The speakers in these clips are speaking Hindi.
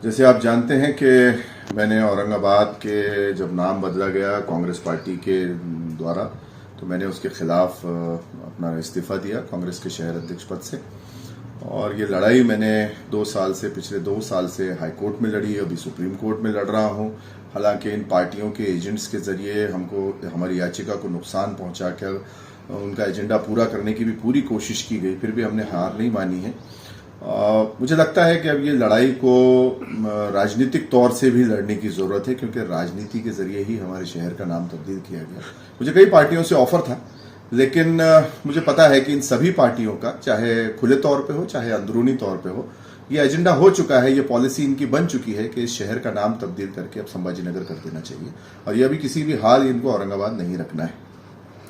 जैसे आप जानते हैं कि मैंने औरंगाबाद के जब नाम बदला गया कांग्रेस पार्टी के द्वारा, तो मैंने उसके खिलाफ अपना इस्तीफा दिया कांग्रेस के शहर अध्यक्ष पद से। और ये लड़ाई मैंने पिछले 2 साल से हाई कोर्ट में लड़ी, अभी सुप्रीम कोर्ट में लड़ रहा हूँ। हालांकि इन पार्टियों के एजेंट्स के जरिए हमको हमारी याचिका को नुकसान पहुंचाकर उनका एजेंडा पूरा करने की भी पूरी कोशिश की गई, फिर भी हमने हार नहीं मानी है। मुझे लगता है कि अब ये लड़ाई को राजनीतिक तौर से भी लड़ने की जरूरत है, क्योंकि राजनीति के जरिए ही हमारे शहर का नाम तब्दील किया गया। मुझे कई पार्टियों से ऑफर था, लेकिन मुझे पता है कि इन सभी पार्टियों का, चाहे खुले तौर पे हो चाहे अंदरूनी तौर पे हो, ये एजेंडा हो चुका है, ये पॉलिसी इनकी बन चुकी है कि इस शहर का नाम तब्दील करके अब संभाजीनगर कर देना चाहिए। और ये अभी किसी भी हाल इनको औरंगाबाद नहीं रखना है।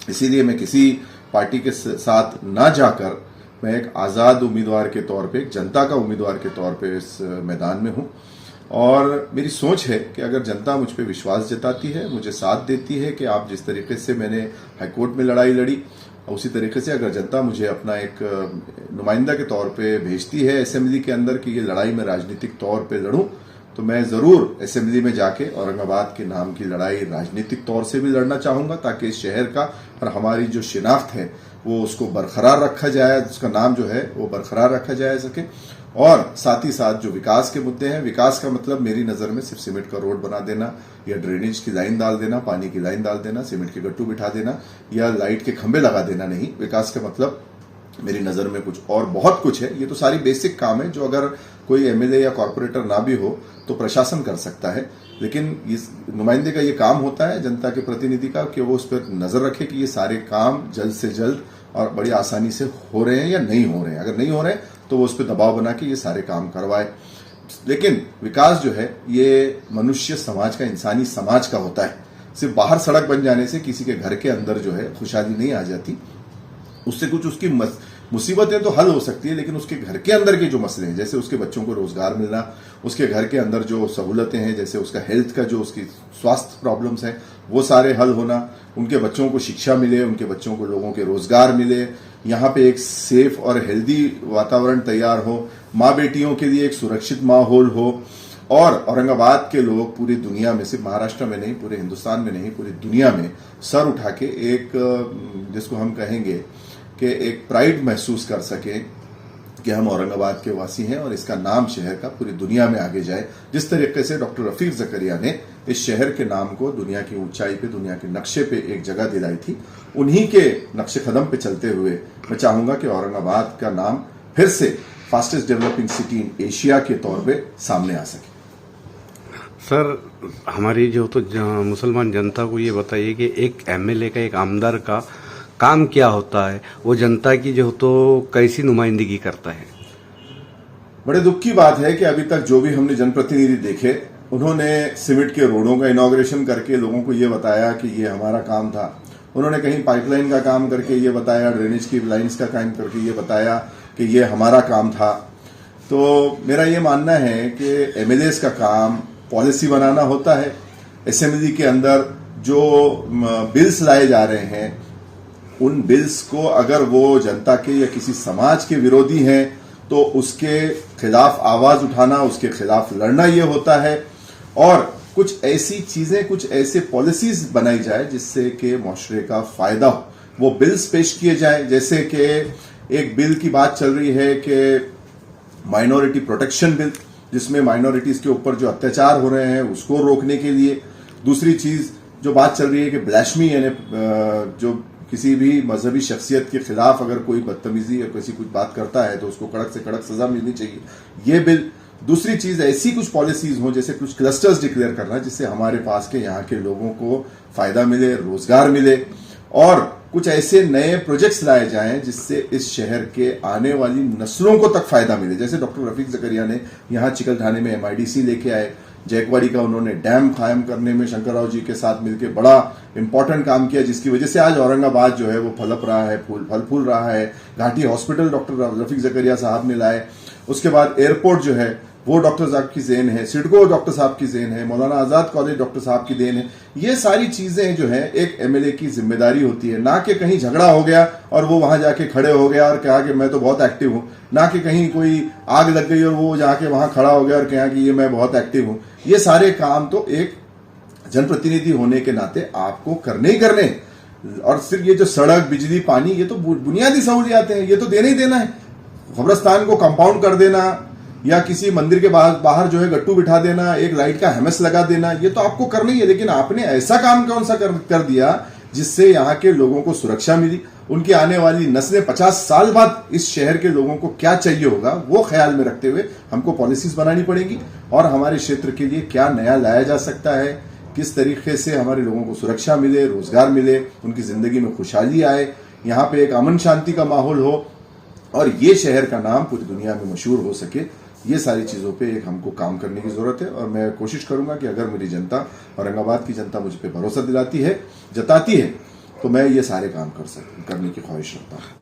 इसीलिए मैं किसी पार्टी के साथ ना जाकर मैं एक आजाद उम्मीदवार के तौर पे, एक जनता का उम्मीदवार के तौर पे इस मैदान में हूं। और मेरी सोच है कि अगर जनता मुझ पे विश्वास जताती है, मुझे साथ देती है कि आप जिस तरीके से मैंने हाईकोर्ट में लड़ाई लड़ी, उसी तरीके से अगर जनता मुझे अपना एक नुमाइंदा के तौर पे भेजती है असेंबली के अंदर कि ये लड़ाई मैं राजनीतिक तौर पे लड़ूं, तो मैं जरूर असेंबली में जाके औरंगाबाद के नाम की लड़ाई राजनीतिक तौर से भी लड़ना चाहूंगा, ताकि इस शहर का और हमारी जो शिनाख्त है वो उसको बरकरार रखा जाए, उसका नाम जो है वो बरकरार रखा जाए सके। और साथ ही साथ जो विकास के मुद्दे हैं, विकास का मतलब मेरी नजर में सिर्फ सीमेंट का रोड बना देना या ड्रेनेज की लाइन डाल देना, पानी की लाइन डाल देना, सीमेंट के गट्टू बिठा देना या लाइट के खंभे लगा देना नहीं। विकास का मतलब मेरी नजर में कुछ और बहुत कुछ है। ये तो सारी बेसिक काम है जो अगर कोई एमएलए या कॉर्पोरेटर ना भी हो तो प्रशासन कर सकता है, लेकिन इस नुमाइंदे का ये काम होता है, जनता के प्रतिनिधि का, कि वो उस पर नजर रखे कि ये सारे काम जल्द से जल्द और बड़ी आसानी से हो रहे हैं या नहीं हो रहे हैं। अगर नहीं हो रहे हैं तो वो उस पर दबाव बना के ये सारे काम करवाए। लेकिन विकास जो है ये मनुष्य समाज का, इंसानी समाज का होता है। सिर्फ बाहर सड़क बन जाने से किसी के घर के अंदर जो है खुशहाली नहीं आ जाती। उससे कुछ उसकी मुसीबतें तो हल हो सकती है, लेकिन उसके घर के अंदर के जो मसले हैं, जैसे उसके बच्चों को रोजगार मिलना, उसके घर के अंदर जो सहूलतें हैं, जैसे उसका हेल्थ का जो उसकी स्वास्थ्य प्रॉब्लम्स हैं, वो सारे हल होना, उनके बच्चों को शिक्षा मिले, उनके बच्चों को लोगों के रोजगार मिले, यहाँ पे एक सेफ और हेल्दी वातावरण तैयार हो, माँ बेटियों के लिए एक सुरक्षित माहौल हो। और औरंगाबाद के लोग पूरी दुनिया में, सिर्फ महाराष्ट्र में नहीं, पूरे हिंदुस्तान में नहीं, पूरी दुनिया में सर उठा के एक, जिसको हम कहेंगे कि एक प्राइड महसूस कर सके कि हम औरंगाबाद के वासी हैं और इसका नाम शहर का पूरी दुनिया में आगे जाए। जिस तरीके से डॉक्टर रफीक जकरिया ने इस शहर के नाम को दुनिया की ऊंचाई पे, दुनिया के नक्शे पे एक जगह दिलाई थी, उन्हीं के नक्शे कदम पे चलते हुए मैं चाहूंगा कि औरंगाबाद का नाम फिर से fastest developing city in Asia के तौर पे सामने आ सके। सर, हमारी जो मुसलमान जनता को ये बताइए कि एक एमएलए का, एक आमदार का काम क्या होता है, वो जनता की जो तो कैसी नुमाइंदगी करता है। बड़े दुख की बात है कि अभी तक जो भी हमने जनप्रतिनिधि देखे, उन्होंने सीमेंट के रोडों का इनॉग्रेशन करके लोगों को ये बताया कि ये हमारा काम था। उन्होंने कहीं पाइपलाइन का काम करके ये बताया, ड्रेनेज की लाइन्स का काम करके ये बताया कि ये हमारा काम था। तो मेरा ये मानना है कि एमएलएस का काम पॉलिसी बनाना होता है। असेंबली के अंदर जो बिल्स लाए जा रहे हैं, उन बिल्स को अगर वो जनता के या किसी समाज के विरोधी हैं तो उसके खिलाफ आवाज उठाना, उसके खिलाफ लड़ना ये होता है। और कुछ ऐसी चीजें, कुछ ऐसे पॉलिसीज बनाई जाए जिससे कि मुआशरे का फायदा हो, वो बिल्स पेश किए जाए। जैसे कि एक बिल की बात चल रही है कि माइनॉरिटी प्रोटेक्शन बिल, जिसमें माइनॉरिटीज के ऊपर जो अत्याचार हो रहे हैं उसको रोकने के लिए। दूसरी चीज जो बात चल रही है कि ब्लैस्फेमी, यानी जो किसी भी मजहबी शख्सियत के खिलाफ अगर कोई बदतमीजी या किसी कुछ बात करता है तो उसको कड़क से कड़क सजा मिलनी चाहिए, ये बिल। दूसरी चीज, ऐसी कुछ पॉलिसीज हो, जैसे कुछ क्लस्टर्स डिक्लेयर करना, जिससे हमारे पास के यहाँ के लोगों को फायदा मिले, रोजगार मिले। और कुछ ऐसे नए प्रोजेक्ट्स लाए जाएं जिससे इस शहर के आने वाली नस्लों को तक फायदा मिले। जैसे डॉक्टर रफीक जकरिया ने यहाँ चिकलठाने में एमआईडीसी लेके आए, जैकवाड़ी का उन्होंने डैम कायम करने में शंकरराव जी के साथ मिलकर बड़ा इंपॉर्टेंट काम किया, जिसकी वजह से आज औरंगाबाद जो है वो फलप रहा है, फल फूल रहा है। घाटी हॉस्पिटल डॉक्टर रफीक जकरिया साहब ने लाए। उसके बाद एयरपोर्ट जो है वो डॉक्टर साहब की देन है, सिडको डॉक्टर साहब की देन है, मौलाना आजाद कॉलेज डॉक्टर साहब की देन है। ये सारी चीजें जो है एक एमएलए की जिम्मेदारी होती है, ना कि कहीं झगड़ा हो गया और वो वहां जाके खड़े हो गया और कहा कि मैं तो बहुत एक्टिव हूं, ना कि कहीं कोई आग लग गई और वो जाके वहां खड़ा हो गया और कहा कि ये मैं बहुत एक्टिव हूं। ये सारे काम तो एक जनप्रतिनिधि होने के नाते आपको करने ही करने। और सिर्फ ये जो सड़क, बिजली, पानी, ये तो बुनियादी सहूलियात हैं, ये तो देना ही देना है। कब्रस्तान को कंपाउंड कर देना या किसी मंदिर के बाहर जो है गट्टू बिठा देना, एक लाइट का हेमस लगा देना, ये तो आपको करना ही है। लेकिन आपने ऐसा काम कौन सा कर दिया जिससे यहाँ के लोगों को सुरक्षा मिली, उनकी आने वाली नस्लें 50 साल बाद इस शहर के लोगों को क्या चाहिए होगा वो ख्याल में रखते हुए हमको पॉलिसीज बनानी पड़ेगी और हमारे क्षेत्र के लिए क्या नया लाया जा सकता है, किस तरीके से हमारे लोगों को सुरक्षा मिले, रोजगार मिले, उनकी जिंदगी में खुशहाली आए, यहाँ पे एक अमन शांति का माहौल हो और ये शहर का नाम पूरी दुनिया में मशहूर हो सके। ये सारी चीजों पे एक हमको काम करने की जरूरत है और मैं कोशिश करूंगा कि अगर मेरी जनता, औरंगाबाद की जनता मुझ पे भरोसा दिलाती है, जताती है, तो मैं ये सारे काम करने की ख्वाहिश रखता हूँ।